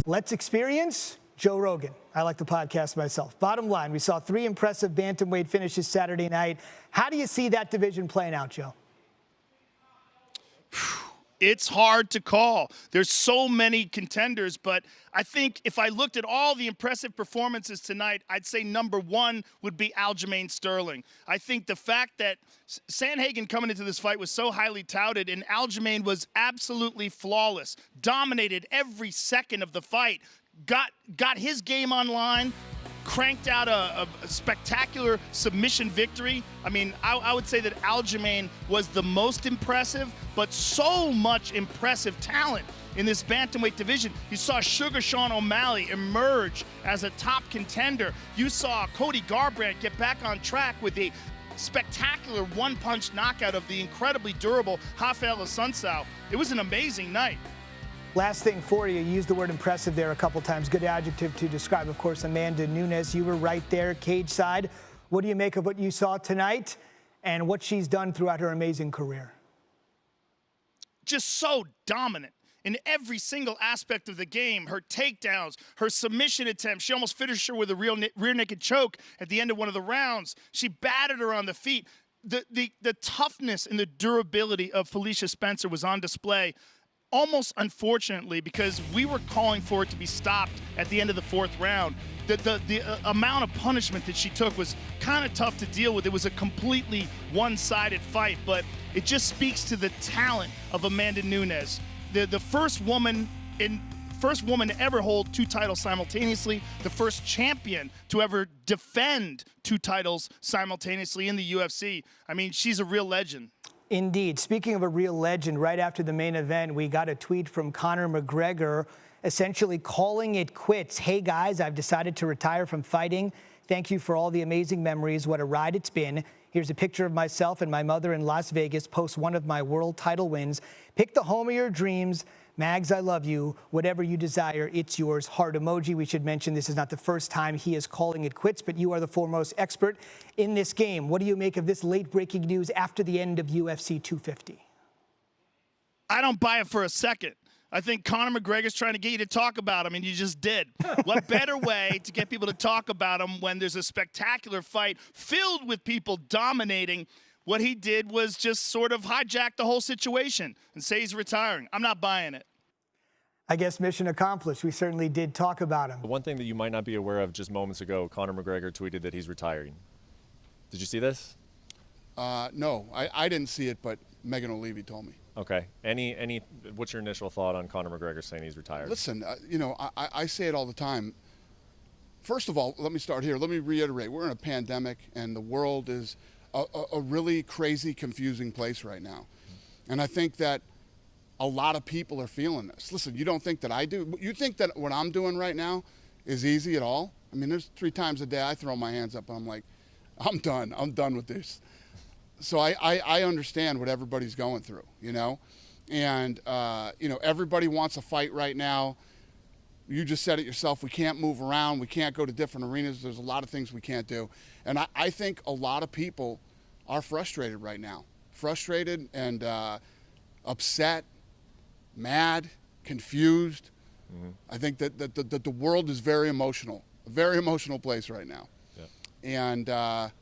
Let's experience Joe Rogan. I like the podcast myself. Bottom line, we saw 3 impressive bantamweight finishes Saturday night. How do you see that division playing out, Joe? It's hard to call. There's so many contenders, but I think if I looked at all the impressive performances tonight, I'd say number 1 would be Aljamain Sterling. I think the fact that Sandhagen coming into this fight was so highly touted, and Aljamain was absolutely flawless, dominated every second of the fight, got his game online, cranked out a spectacular submission victory. I mean, I would say that Aljamain was the most impressive, but so much impressive talent in this bantamweight division. You saw Sugar Sean O'Malley emerge as a top contender. You saw Cody Garbrandt get back on track with a spectacular one-punch knockout of the incredibly durable Rafael Assunção. It was an amazing night. Last thing for you, you used the word impressive there a couple times. Good adjective to describe, of course, Amanda Nunes. You were right there, cage side. What do you make of what you saw tonight and what she's done throughout her amazing career? Just so dominant in every single aspect of the game. Her takedowns, her submission attempts. She almost finished her with a rear naked choke at the end of one of the rounds. She battered her on the feet. The toughness and the durability of Felicia Spencer was on display. Almost unfortunately, because we were calling for it to be stopped at the end of the 4th round. The amount of punishment that she took was kind of tough to deal with. It was a completely one-sided fight, but it just speaks to the talent of Amanda Nunes. The first woman to ever hold 2 titles simultaneously, the first champion to ever defend 2 titles simultaneously in the UFC. I mean, she's a real legend. Indeed. Speaking of a real legend, right after the main event, we got a tweet from Conor McGregor essentially calling it quits. Hey guys, I've decided to retire from fighting. Thank you for all the amazing memories. What a ride it's been. Here's a picture of myself and my mother in Las Vegas post one of my world title wins. Pick the home of your dreams. Mags, I love you. Whatever you desire, it's yours. Heart emoji. We should mention this is not the first time he is calling it quits, but you are the foremost expert in this game. What do you make of this late-breaking news after the end of UFC 250? I don't buy it for a second. I think Conor McGregor's trying to get you to talk about him, and you just did. What better way to get people to talk about him when there's a spectacular fight filled with people dominating? What he did was just sort of hijack the whole situation and say he's retiring. I'm not buying it. I guess mission accomplished. We certainly did talk about him. One thing that you might not be aware of just moments ago, Conor McGregor tweeted that he's retiring. Did you see this? No, I didn't see it, but Megan O'Leary told me. Okay. What's your initial thought on Conor McGregor saying he's retired? Listen, I say it all the time. First of all, let me start here. Let me reiterate. We're in a pandemic, and the world is a really crazy, confusing place right now. And I think that a lot of people are feeling this. Listen, you don't think that I do? You think that what I'm doing right now is easy at all? I mean, there's 3 times a day I throw my hands up and I'm like, I'm done. I'm done with this. So I understand what everybody's going through, you know? And, everybody wants a fight right now. You just said it yourself. We can't move around. We can't go to different arenas. There's a lot of things we can't do. And I think a lot of people are frustrated right now. Frustrated and upset, mad, confused. Mm-hmm. I think that the world is very emotional, a very emotional place right now. Yeah. And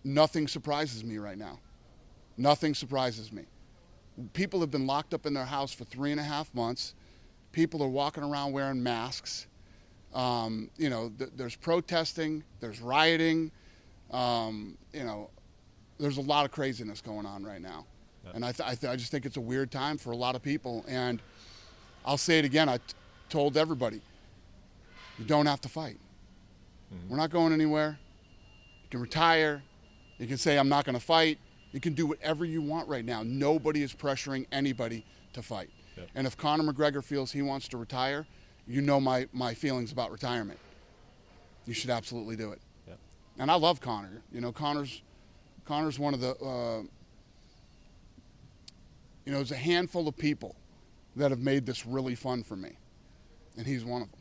nothing surprises me right now. Nothing surprises me. People have been locked up in their house for 3.5 months. People are walking around wearing masks. There's protesting, there's rioting. There's a lot of craziness going on right now. Yeah. And I just think it's a weird time for a lot of people. And I'll say it again, I told everybody, you don't have to fight. Mm-hmm. We're not going anywhere. You can retire. You can say, I'm not going to fight. You can do whatever you want right now. Nobody is pressuring anybody to fight. Yep. And if Conor McGregor feels he wants to retire, you know my feelings about retirement. You should absolutely do it. Yep. And I love Conor. You know, Conor's one of the, there's a handful of people that have made this really fun for me. And he's one of them.